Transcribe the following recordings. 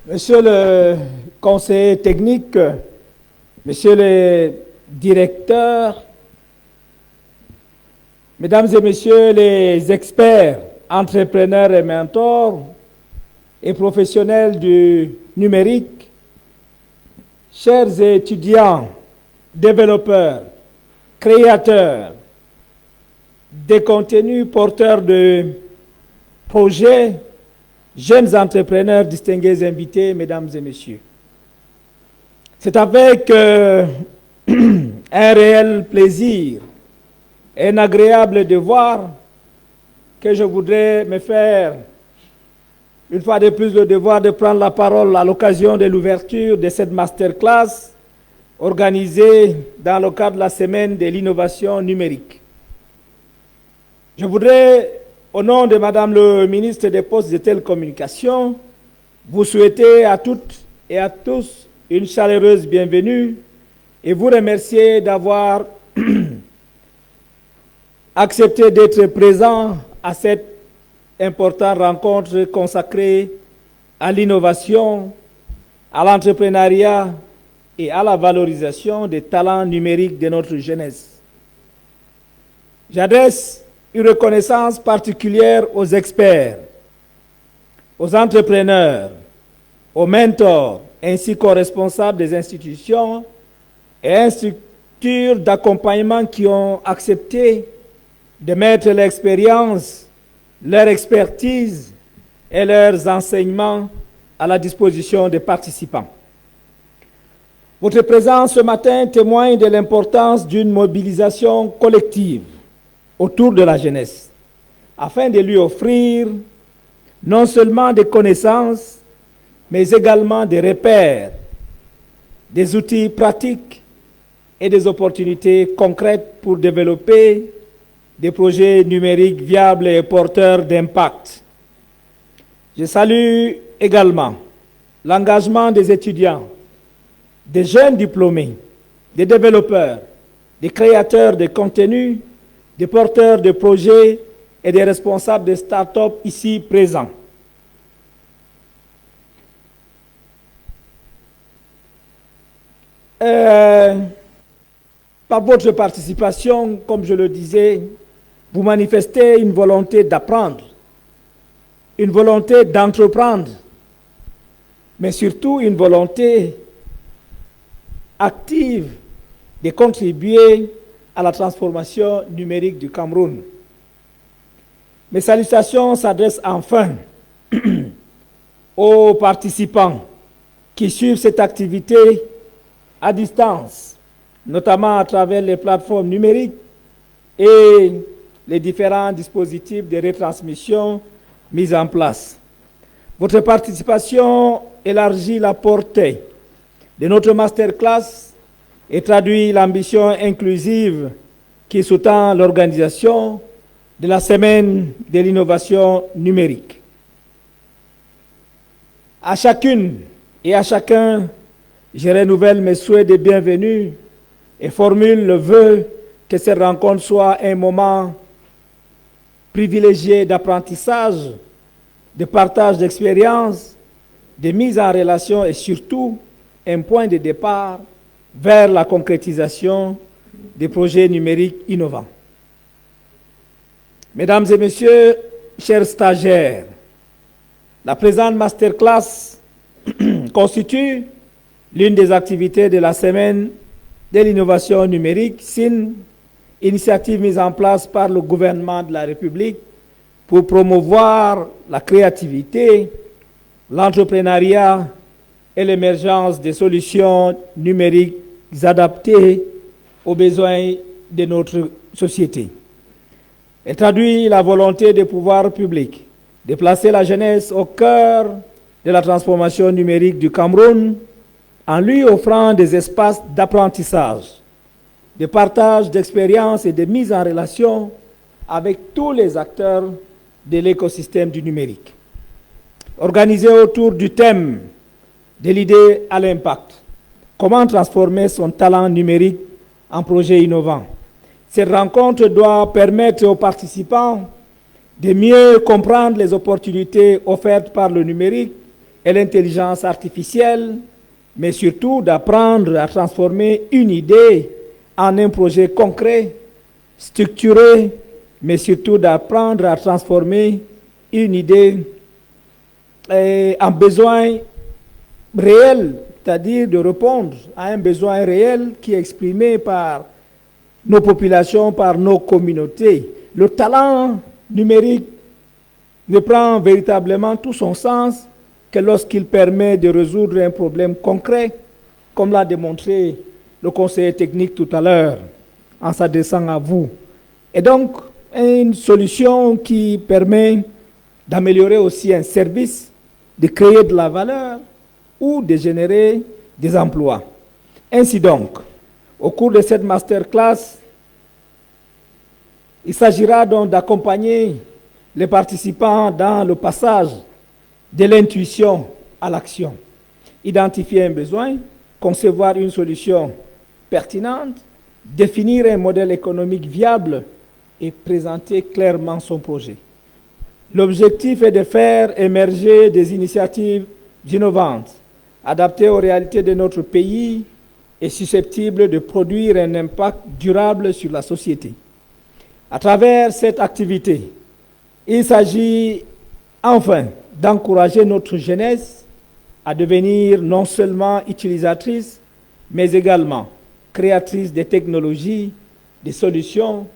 Monsieur le conseiller technique, monsieur le directeur, mesdames et messieurs les experts, entrepreneurs et mentors et professionnels du numérique, chers étudiants, développeurs, créateurs, des contenus porteurs de projets, jeunes entrepreneurs, distingués invités, mesdames et messieurs. C'est avec un réel plaisir et un agréable devoir que je voudrais me faire, une fois de plus, le devoir de prendre la parole à l'occasion de l'ouverture de cette masterclass organisée dans le cadre de la semaine de l'innovation numérique. Je voudrais, au nom de Madame le ministre des Postes et Télécommunications, vous souhaiter à toutes et à tous une chaleureuse bienvenue et vous remercier d'avoir accepté d'être présent à cette importante rencontre consacrée à l'innovation, à l'entrepreneuriat et à la valorisation des talents numériques de notre jeunesse. J'adresse une reconnaissance particulière aux experts, aux entrepreneurs, aux mentors, ainsi qu'aux responsables des institutions et structures d'accompagnement qui ont accepté de mettre l'expérience, leur expertise et leurs enseignements à la disposition des participants. Votre présence ce matin témoigne de l'importance d'une mobilisation collective autour de la jeunesse, afin de lui offrir non seulement des connaissances, mais également des repères, des outils pratiques et des opportunités concrètes pour développer des projets numériques viables et porteurs d'impact. Je salue également l'engagement des étudiants, des jeunes diplômés, des développeurs, des créateurs de contenus, des porteurs de projets et des responsables de start-up ici présents. Par votre participation, comme je le disais, vous manifestez une volonté d'apprendre, une volonté d'entreprendre, mais surtout une volonté active de contribuer à la transformation numérique du Cameroun. Mes salutations s'adressent enfin aux participants qui suivent cette activité à distance, notamment à travers les plateformes numériques et les différents dispositifs de retransmission mis en place. Votre participation élargit la portée de notre masterclass et traduit l'ambition inclusive qui sous-tend l'organisation de la semaine de l'innovation numérique. À chacune et à chacun, je renouvelle mes souhaits de bienvenue et formule le vœu que cette rencontre soit un moment privilégié d'apprentissage, de partage d'expériences, de mise en relation et surtout un point de départ vers la concrétisation des projets numériques innovants. Mesdames et messieurs, chers stagiaires, la présente masterclass constitue l'une des activités de la semaine de l'innovation numérique, SIN, initiative mise en place par le gouvernement de la République pour promouvoir la créativité, l'entrepreneuriat et l'émergence des solutions numériques adaptées aux besoins de notre société. Elle traduit la volonté des pouvoirs publics de placer la jeunesse au cœur de la transformation numérique du Cameroun en lui offrant des espaces d'apprentissage, de partage d'expériences et de mise en relation avec tous les acteurs de l'écosystème du numérique. Organisé autour du thème de l'idée à l'impact, comment transformer son talent numérique en projet innovant. Cette rencontre doit permettre aux participants de mieux comprendre les opportunités offertes par le numérique et l'intelligence artificielle, mais surtout d'apprendre à transformer une idée en un projet concret, structuré, mais surtout d'apprendre à transformer une idée en besoin réel, c'est-à-dire de répondre à un besoin réel qui est exprimé par nos populations, par nos communautés. Le talent numérique ne prend véritablement tout son sens que lorsqu'il permet de résoudre un problème concret, comme l'a démontré le conseiller technique tout à l'heure, en s'adressant à vous. Et donc, une solution qui permet d'améliorer aussi un service, de créer de la valeur ou de générer des emplois. Ainsi donc, au cours de cette masterclass, il s'agira donc d'accompagner les participants dans le passage de l'intuition à l'action. Identifier un besoin, concevoir une solution pertinente, définir un modèle économique viable et présenter clairement son projet. L'objectif est de faire émerger des initiatives innovantes, adaptées aux réalités de notre pays et susceptibles de produire un impact durable sur la société. À travers cette activité, il s'agit enfin d'encourager notre jeunesse à devenir non seulement utilisatrice, mais également créatrice des technologies, des solutions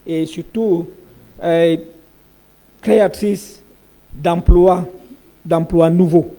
et surtout créatrice d'emplois nouveaux.